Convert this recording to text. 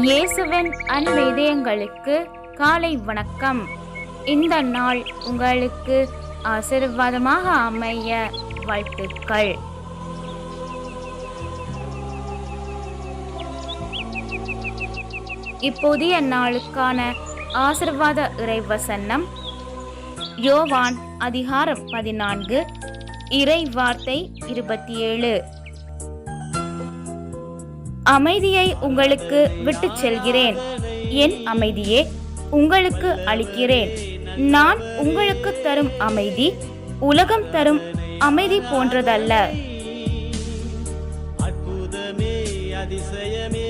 இயேசுவின் அன்பு இதயங்களுக்கு காலை வணக்கம். இந்த நாள் உங்களுக்கு ஆசீர்வாதமாக அமைய வாழ்த்துக்கள். இப்போதைய நாளுக்கான ஆசீர்வாத இறைவசனம் யோவான் அதிகாரம் 14 இறை வார்த்தை 27. அமைதியை உங்களுக்கு விட்டுச் செல்கிறேன், என் அமைதியே உங்களுக்கு அளிக்கிறேன். நான் உங்களுக்கு தரும் அமைதி உலகம் தரும் அமைதி போன்றதல்ல. அற்புதமே அதிசயமே